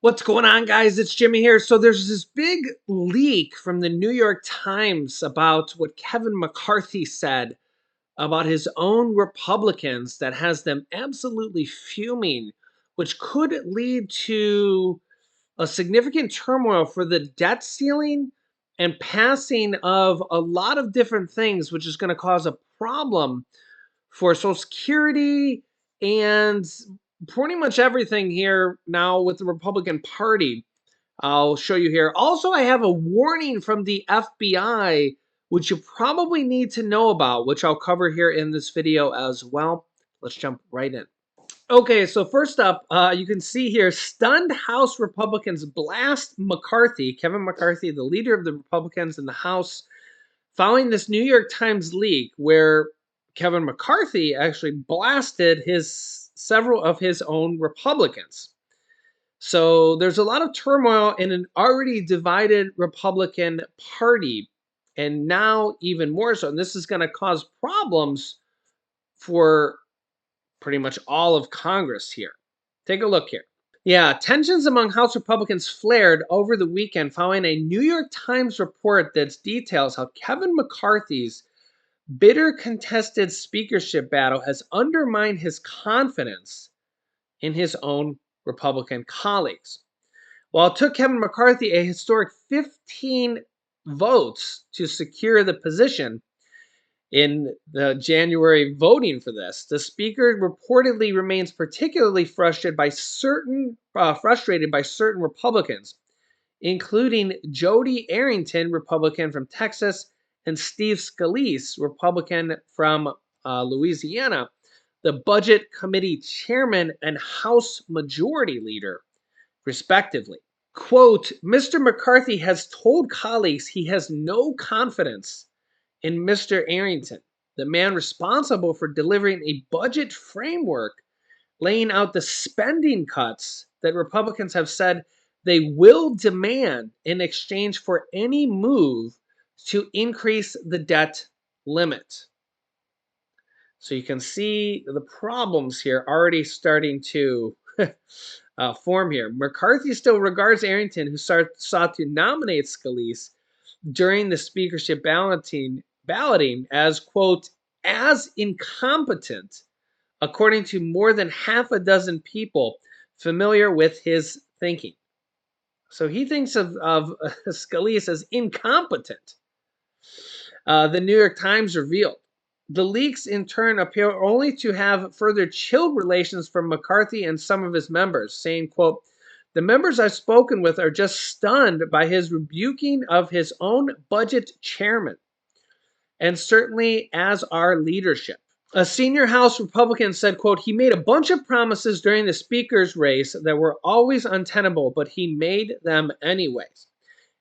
What's going on, guys? It's Jimmy here. So there's this big leak from the New York Times about what Kevin McCarthy said about his own Republicans that has them absolutely fuming, which could lead to a significant turmoil for the debt ceiling and passing of a lot of different things, which is going to cause a problem for Social Security and pretty much everything here now with the Republican Party. I'll show you here. Also, I have a warning from the FBI, which you probably need to know about, which I'll cover here in this video as well. Let's jump right in. Okay, so first up, you can see here, stunned House Republicans blast McCarthy, Kevin McCarthy, the leader of the Republicans in the House, following this New York Times leak where Kevin McCarthy actually blasted several of his own Republicans. So there's a lot of turmoil in an already divided Republican Party, and now even more so. And this is going to cause problems for pretty much all of Congress here. Take a look here. Yeah, tensions among House Republicans flared over the weekend following a New York Times report that details how Kevin McCarthy's bitter contested speakership battle has undermined his confidence in his own Republican colleagues. While it took Kevin McCarthy a historic 15 votes to secure the position in the January voting for this, the speaker reportedly remains particularly frustrated by certain Republicans, including Jody Arrington, Republican from Texas, and Steve Scalise, Republican from Louisiana, the Budget Committee chairman and House Majority Leader, respectively. Quote, Mr. McCarthy has told colleagues he has no confidence in Mr. Arrington, the man responsible for delivering a budget framework laying out the spending cuts that Republicans have said they will demand in exchange for any move to increase the debt limit. So you can see the problems here already starting to form here. McCarthy still regards Arrington, who sought to nominate Scalise during the speakership balloting as, quote, as incompetent, according to more than half a dozen people familiar with his thinking. So he thinks of Scalise as incompetent. The New York Times revealed. The leaks, in turn, appear only to have further chilled relations from McCarthy and some of his members, saying, quote, the members I've spoken with are just stunned by his rebuking of his own budget chairman, and certainly as our leadership. A senior House Republican said, quote, he made a bunch of promises during the speaker's race that were always untenable, but he made them anyways.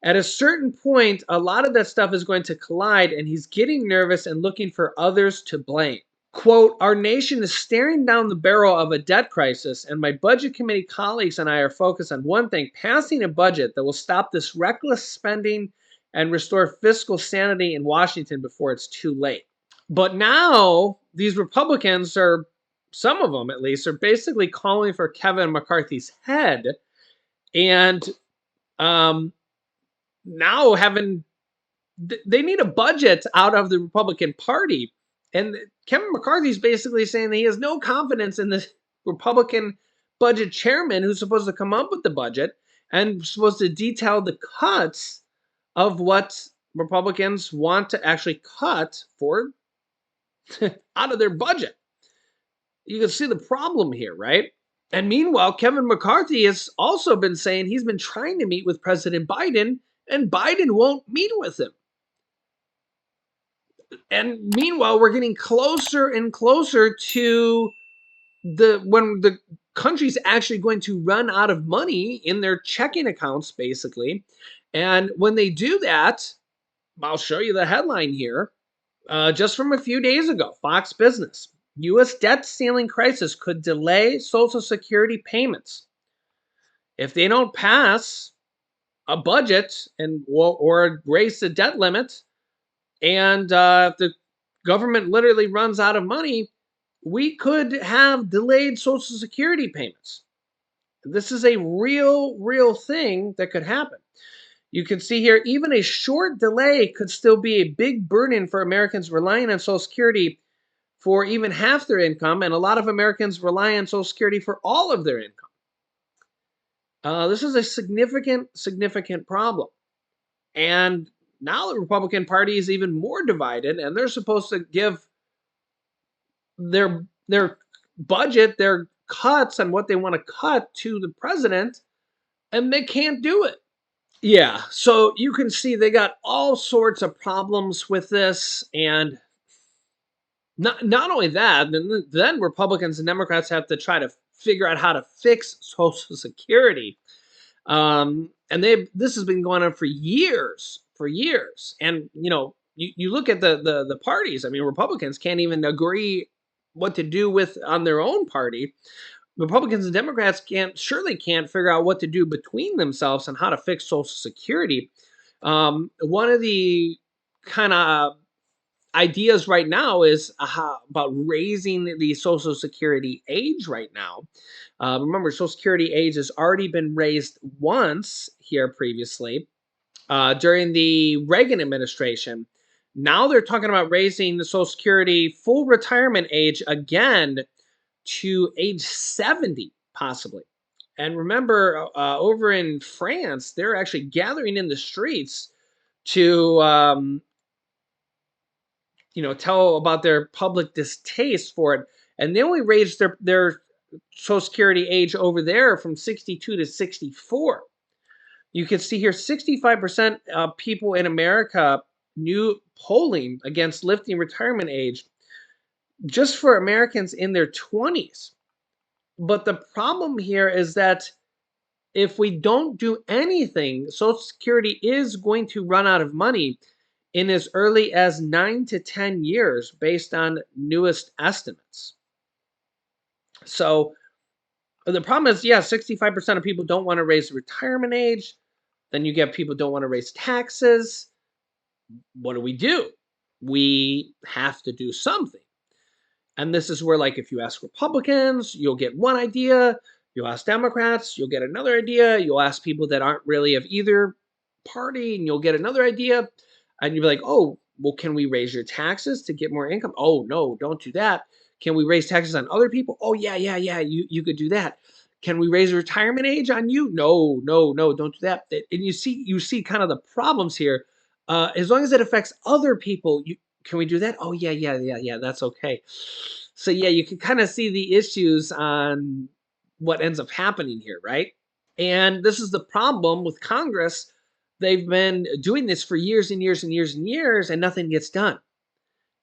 At a certain point, a lot of that stuff is going to collide, and he's getting nervous and looking for others to blame. Quote, our nation is staring down the barrel of a debt crisis, and my budget committee colleagues and I are focused on one thing, passing a budget that will stop this reckless spending and restore fiscal sanity in Washington before it's too late. But now these Republicans are, some of them at least, are basically calling for Kevin McCarthy's head, and now they need a budget out of the Republican Party. And Kevin McCarthy's basically saying that he has no confidence in the Republican budget chairman who's supposed to come up with the budget and supposed to detail the cuts of what Republicans want to actually cut for out of their budget. You can see the problem here, right? And meanwhile, Kevin McCarthy has also been saying he's been trying to meet with President Biden, and Biden won't meet with him. And meanwhile, we're getting closer and closer to when the country's actually going to run out of money in their checking accounts, basically. And when they do that, I'll show you the headline here. Just from a few days ago, Fox Business. U.S. debt ceiling crisis could delay Social Security payments. If they don't pass a budget or raise the debt limit, and if the government literally runs out of money, we could have delayed Social Security payments. This is a real thing that could happen. You can see here, even a short delay could still be a big burden for Americans relying on Social Security for even half their income, and a lot of Americans rely on Social Security for all of their income. This is a significant problem. And now the Republican Party is even more divided, and they're supposed to give their budget, their cuts, and what they want to cut to the president, and they can't do it. Yeah, so you can see they got all sorts of problems with this, and not only that, then Republicans and Democrats have to try to figure out how to fix Social Security. And this has been going on for years. And you look at the parties. I mean, Republicans can't even agree what to do with on their own party. Republicans and Democrats can't figure out what to do between themselves and how to fix Social Security. One of the kind of ideas right now is about raising the Social Security age right now. Remember, Social Security age has already been raised once here previously during the Reagan administration. Now they're talking about raising the Social Security full retirement age again to age 70, possibly. And remember, over in France, they're actually gathering in the streets to tell about their public distaste for it. And they only raised their Social Security age over there from 62 to 64. You can see here 65% of people in America new polling against lifting retirement age just for Americans in their 20s. But the problem here is that if we don't do anything, Social Security is going to run out of money in as early as 9 to 10 years based on newest estimates. So the problem is, yeah, 65% of people don't want to raise the retirement age. Then you get people don't want to raise taxes. What do? We have to do something. And this is where, like, if you ask Republicans, you'll get one idea. You'll ask Democrats, you'll get another idea. You'll ask people that aren't really of either party, and you'll get another idea. And you'll be like, oh, well, can we raise your taxes to get more income? Oh, no, don't do that. Can we raise taxes on other people? Oh, yeah, you could do that. Can we raise the retirement age on you? No, don't do that. And you see kind of the problems here. As long as it affects other people, can we do that? Oh, yeah, that's okay. So yeah, you can kind of see the issues on what ends up happening here, right? And this is the problem with Congress. They've been doing this for years and years and years and years, and nothing gets done.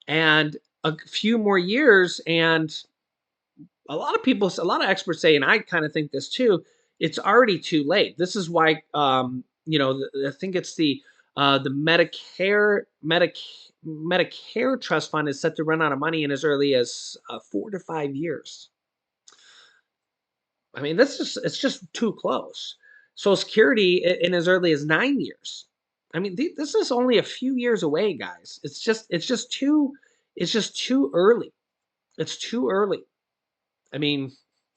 And a few more years, and a lot of experts say, and I kind of think this too, it's already too late. This is why, I think it's the Medicare trust fund is set to run out of money in as early as 4 to 5 years. I mean, it's just too close. Social Security in as early as 9 years. I mean, this is only a few years away, guys. It's just too early. It's too early. I mean,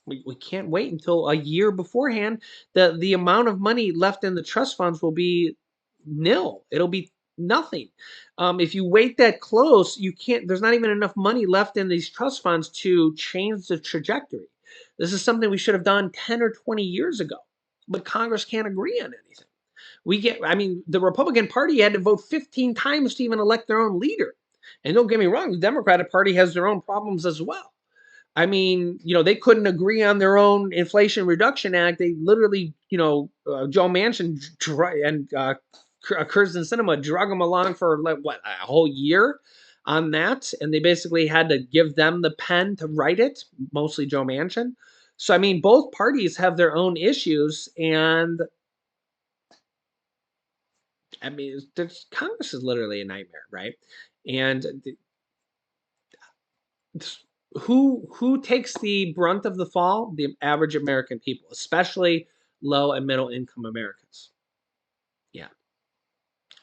we can't wait until a year beforehand. The amount of money left in the trust funds will be nil. It'll be nothing. If you wait that close, you can't. There's not even enough money left in these trust funds to change the trajectory. This is something we should have done 10 or 20 years ago, but Congress can't agree on anything. I mean, the Republican Party had to vote 15 times to even elect their own leader. And don't get me wrong, the Democratic Party has their own problems as well. I mean, they couldn't agree on their own Inflation Reduction Act. They literally, Joe Manchin and Kyrsten Sinema drug them along for like what, a whole year on that, and they basically had to give them the pen to write it. Mostly Joe Manchin. So I mean, both parties have their own issues, and I mean, Congress is literally a nightmare, right? And who takes the brunt of the fall? The average American people, especially low and middle income Americans. Yeah.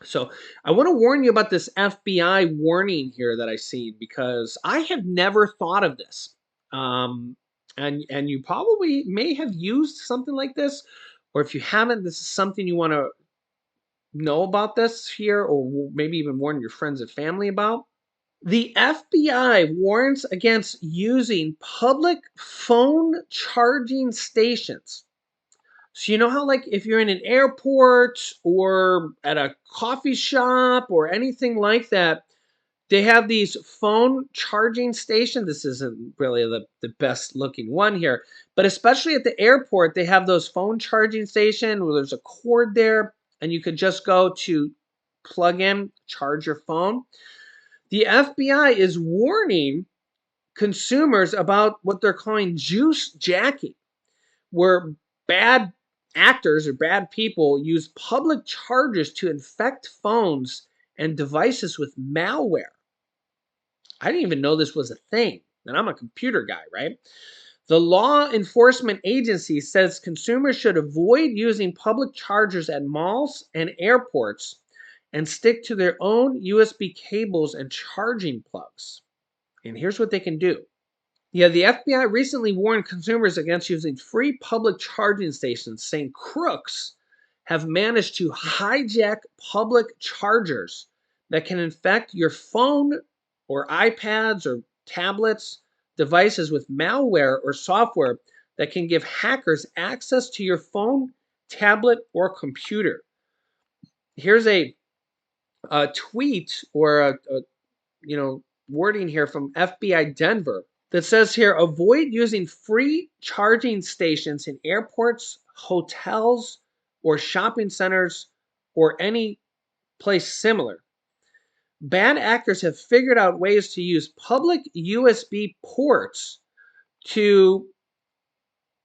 So I want to warn you about this FBI warning here that I seen because I had never thought of this. Um, And you probably may have used something like this, or if you haven't, this is something you want to know about this here, or maybe even warn your friends and family about. The FBI warns against using public phone charging stations. So you know how, like, if you're in an airport or at a coffee shop or anything like that, they have these phone charging stations. This isn't really the best looking one here, but especially at the airport, they have those phone charging station where there's a cord there and you could just go to plug in, charge your phone. The FBI is warning consumers about what they're calling juice jacking, where bad actors or bad people use public chargers to infect phones and devices with malware. I didn't even know this was a thing, and I'm a computer guy, right? The law enforcement agency says consumers should avoid using public chargers at malls and airports and stick to their own USB cables and charging plugs. And here's what they can do. Yeah, the FBI recently warned consumers against using free public charging stations, saying crooks have managed to hijack public chargers that can infect your phone or iPads or tablets, devices with malware or software that can give hackers access to your phone, tablet, or computer. Here's a tweet or wording here from FBI Denver that says here, avoid using free charging stations in airports, hotels, or shopping centers, or any place similar. Bad actors have figured out ways to use public USB ports to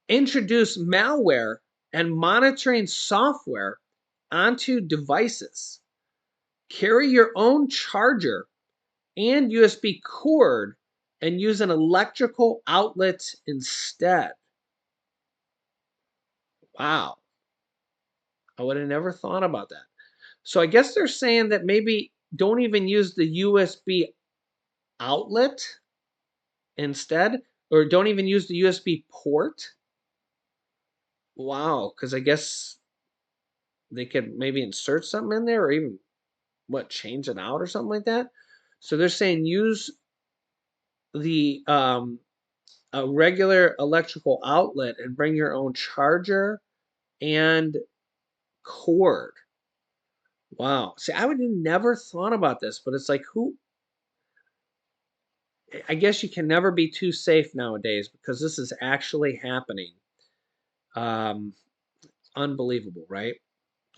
introduce malware and monitoring software onto devices. Carry your own charger and USB cord and use an electrical outlet instead. Wow, I would have never thought about that. So I guess they're saying that maybe don't even use the USB outlet instead, or don't even use the USB port. Wow, because I guess they could maybe insert something in there or even change it out or something like that. So they're saying use the a regular electrical outlet and bring your own charger and cord. Wow. See, I would have never thought about this, but it's like I guess you can never be too safe nowadays because this is actually happening. Um, Unbelievable, right?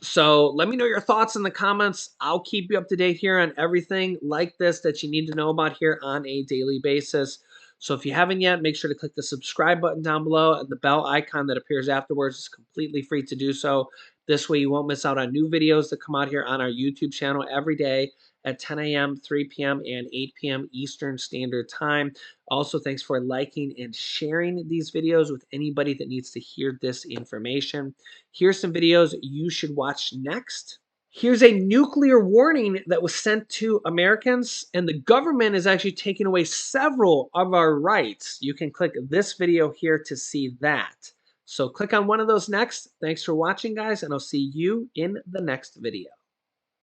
So let me know your thoughts in the comments. I'll keep you up to date here on everything like this that you need to know about here on a daily basis. So if you haven't yet, make sure to click the subscribe button down below, and the bell icon that appears afterwards is completely free to do so. This way you won't miss out on new videos that come out here on our YouTube channel every day at 10 a.m., 3 p.m., and 8 p.m. Eastern Standard Time. Also, thanks for liking and sharing these videos with anybody that needs to hear this information. Here's some videos you should watch next. Here's a nuclear warning that was sent to Americans, and the government is actually taking away several of our rights. You can click this video here to see that. So click on one of those next. Thanks for watching, guys, and I'll see you in the next video.